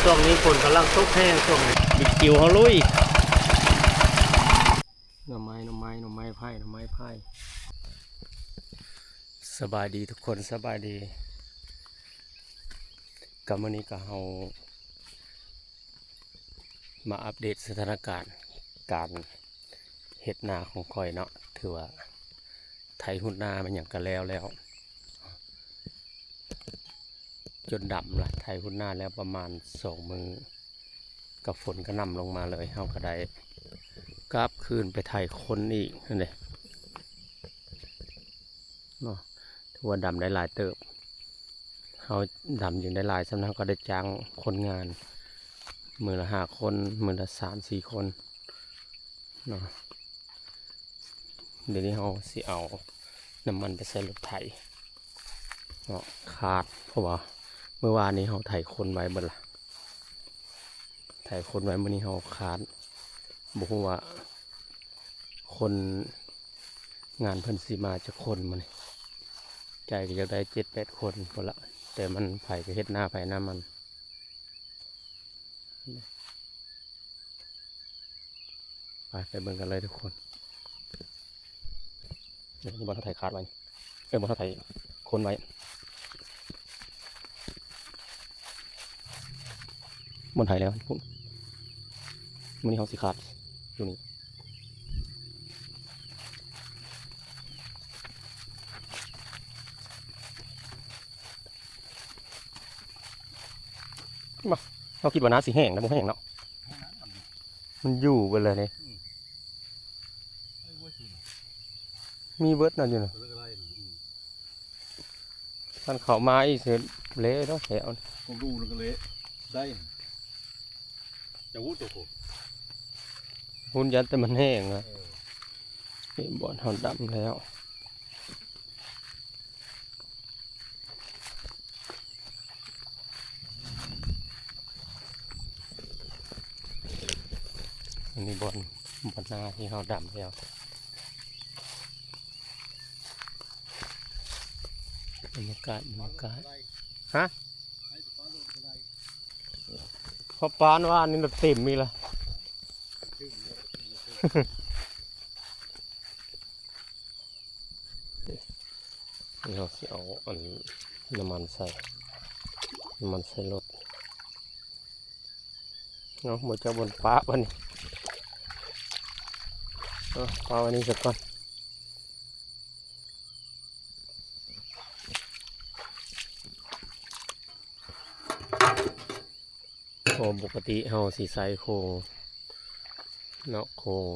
ช่วงนี้ฝนกำลังตกแห้งช่วงนี้บิ๊กจิ๋วเขาลุยหน่อไม้ไผ่หน่อไม้ไผ่สบายดีทุกคนสบายดีกับวันนี้ก็เรามาอัปเดตสถานการณ์การเฮ็ดนาของข่อยเนาะถือว่าไถหุ่นนามันอย่างกันแล้วจนดำละไถหุ่นนาแล้วประมาณ2 มื้อกับฝนก็นำลงมาเลยเฮาก็ได้กลับคืนไปไถคนอีกนั่นเองเนาะถือว่าดำได้หลายเติบเฮาดำยังได้หลายสำนักก็ได้จ้างคนงานมื้อละ5 คนมื้อละ3-4 คนเนาะเดี๋ยวนี้เฮาสิเอาน้ำมันไปใส่รถไถเนาะขาดเพราะว่าเมื่อวานนี้เฮาไถคนไว้เบิดละไถคนไว้มื้อนี้เฮาขาดบ่ฮู้ว่าคนงานเพิ่นสิมาจักคนมื้อนี้ใจก็อยากได้7-8 คนพุ่นละแต่มันไผก็เฮ็ดหน้าไผหน้ามันไปเบิ่งกันเลยทุกคนนี่บอลเขาไถขาดไว้บอลเขาไถคนไว้บนไถแล้วพวกมันนี่เขาสิขาดอยู่นี่มาเขาคิดว่าน้ำสีแห้งนะมันแห้งเนาะมันอยู่ไปเลยเนี่ยมีเบิร์ดนั่นอยู่นะท่านเขามาอีกเสร็จเละต้องแถวผมดูแล้วก็เละได้จะวุ้ตัวผมหุ่นยันแต่มันแห้งนะบอลเขาดำแล้วอันนี้บอลหน้าที่เขาดำแล้วบรรยากาศฮะพอปานว่านี่เราเต็มมีละนี่เราสิเอาอันน้ำมันใส่รถเนาะหมดจะบนฟ้าวันนี้ฟ้าวันนี้สักก่อนปกติเฮาสีใส่โครงเนาะโครง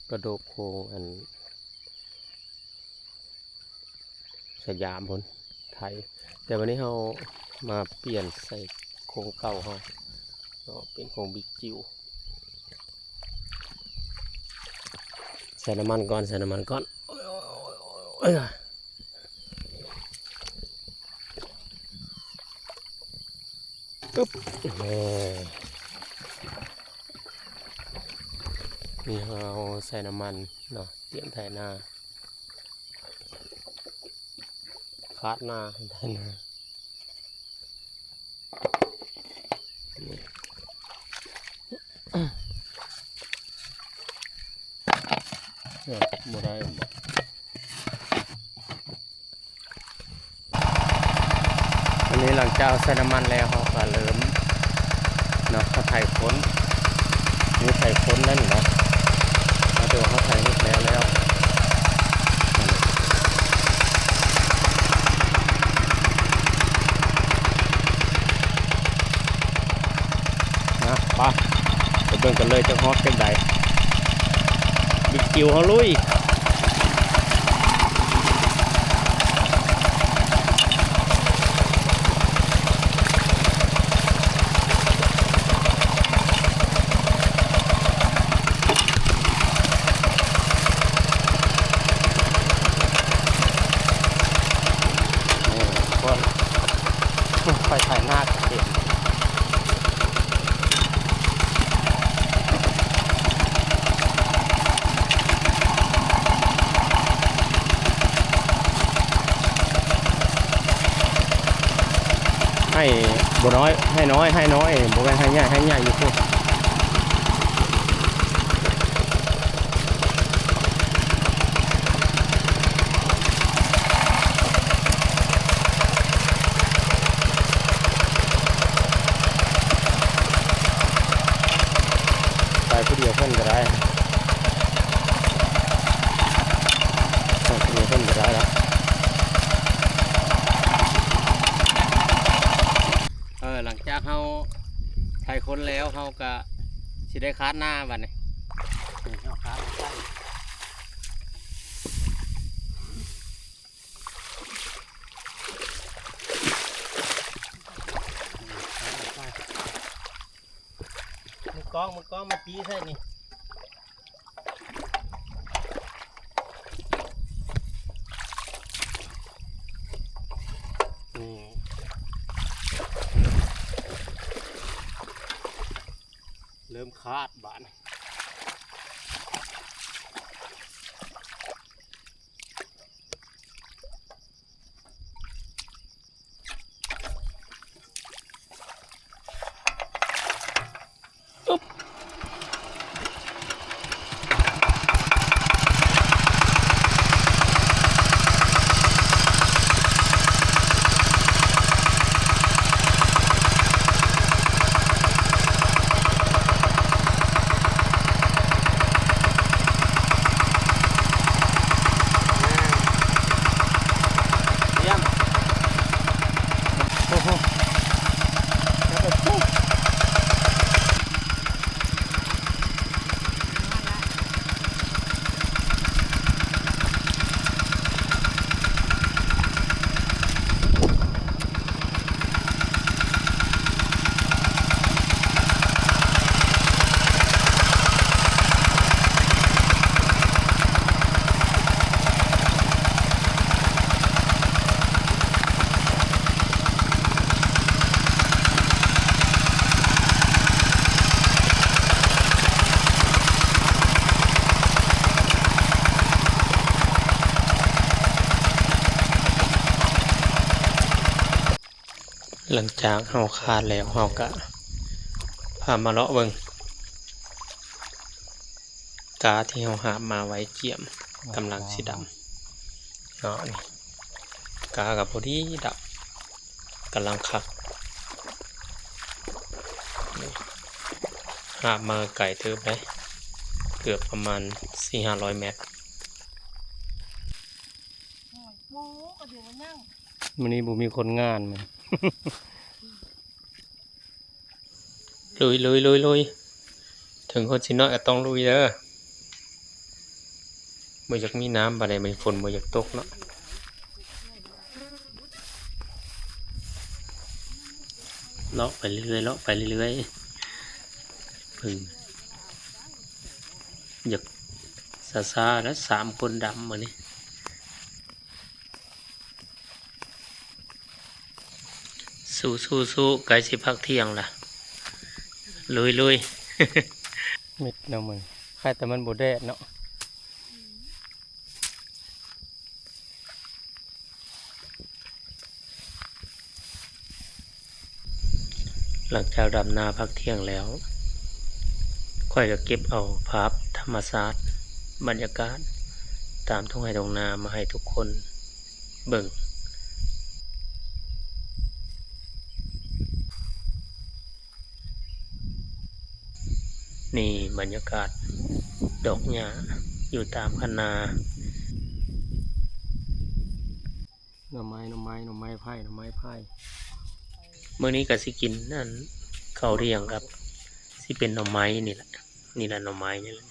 กระดูกโครงอันสยามพ้นไทยแต่วันนี้เฮามาเปลี่ยนใส่โครงเก่าเฮาเนาะเป็นโครงบิ๊กจิ๋วใส่น้ำมันก่อนปึ๊บนี่เราใส่น้ำมันเนาะเตรียมไถนาคาดหน้าไถนาบ่ได้อันนี้หลังจากใส่น้ำมันแล้วเขาก็เริ่มเนาะเขาไถค้นนี่ไถค้นนั่นเนาะมาดูเขาไถนิดแล้วนะไปเบิ่งกันเลยจะฮอตเป็นใดบิ๊กจิ๋วเขาลุยไปถ่ายหน้าเด็ก บ่น้อยให้น้อยบ่แม่นให้ใหญ่อยู่พุ่นไปผู้เดียวเพิ่นก็ได้ไปผู้เดียวเพิ่นก็ได้แล้วหลังจากเขาไถคนแล้วเขาก็สิได้คาดหน้าบัดนี้เอาคาดใส่มือกล้องมาตีใส่นี่เริ่มคาดบานหลังจากเฮาคาดแล้วเฮาก็พามาเลาะเบิ่งกาที่เฮาหามาไว้เกี่ยมกำลังสิดำเนาะนี่กากับพอดีดับกำลังคักนี่หามาไก่เติบได้เกือบประมาณ 400-500 เมตรมื้อนี้บ่มีคนงานมั้ย ลุยถึงคนสิน้อยก็ต้องลุยเด้อบ่อยากมีน้ำบ่ได้มันฝนบ่อยากตกเนาะเลาะไปเรื่อยพึ่งอยากซาๆแล้ว3 คนดำมื้อนี้สู้ไกลสิพักเที่ยงล่ะลุย มิดเนาะมึงใครแต่มันบ่แดดเนาะหลังจากดำนาพักเที่ยงแล้วค่อยก็เก็บเอาภาพธรรมชาติบรรยากาศตามทุ่งไร่ทุ่งนามาให้ทุกคนเบิ่งนี่บรรยากาศดอกหญ้าอยู่ตามคันนาหน่อไม้ไผ่มื้อนี้ก็สิกินนั่นข้าวเที่ยงครับสิเป็นหน่อไม้นี่แหละหน่อไม้นี่แหละ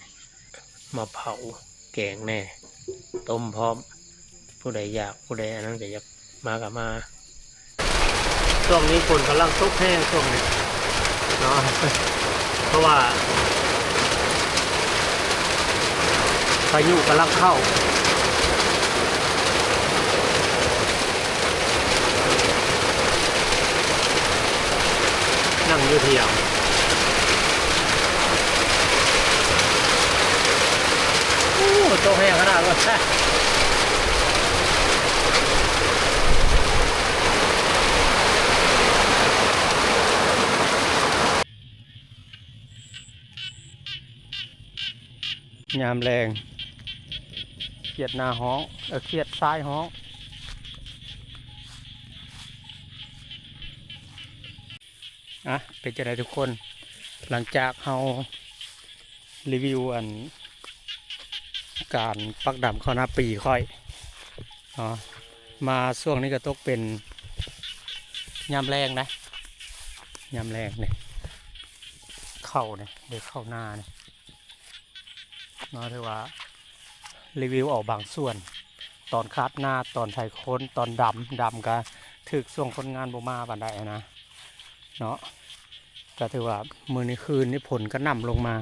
มาเผาแกงแน่ต้มพร้อมผู้ใดอยากผู้ใดอันนั้นก็อยากมาก็มาช่วงนี้ฝนกำลังตกแห้งช่วงนี้เนาะเพราะว่าพายุกำลังเข้านั่งอยู่เที่ยงโอ้โตแห้งขนาดนั้น ยามแรงเขียดหน้าห้องเขียดซ้ายห้องเป็นจะได้ทุกคนหลังจากเรารีวิวการปักดำข้าวหน้าปีค่อยมาช่วงนี้ก็ตกเป็นยามแรงนะยามแรงเนี่ยเข้าเนี่ยเด็กเข้าหน้าเนี่ยถือว่ารีวิวออกบางส่วนตอนคัดหน้าตอนไถโค้นตอนดำก็ถึกส่วงคนงานบ่มาบันไดนะเนาะก็ถือว่ามื้อนี้คืนนี้ผลก็นำลงมา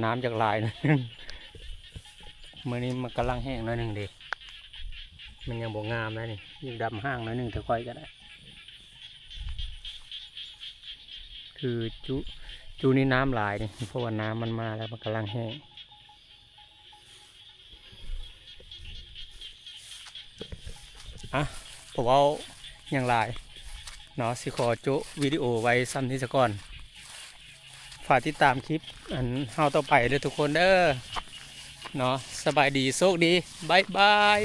น้ำจากลายนะ มื้อนี้มันกำลังแห้งน้อยหนึ่งเด็กมันยังบ่งามนะนี่ยังดำห้างน้อยหนึ่งแต่ค่อยก็ได้คือจูนี่น้ำหลายนี่เพราะว่าน้ำมันมาแล้วมันกำลังแห้งผมเอาอย่างไรเนาะสิขอจุวิดีโอไว้ซ้ำนี้ซะก่อนฝากติดตามคลิปเฮาต่อไปเด้อทุกคนเด้อเนาะสบายดีโชคดีบายบาย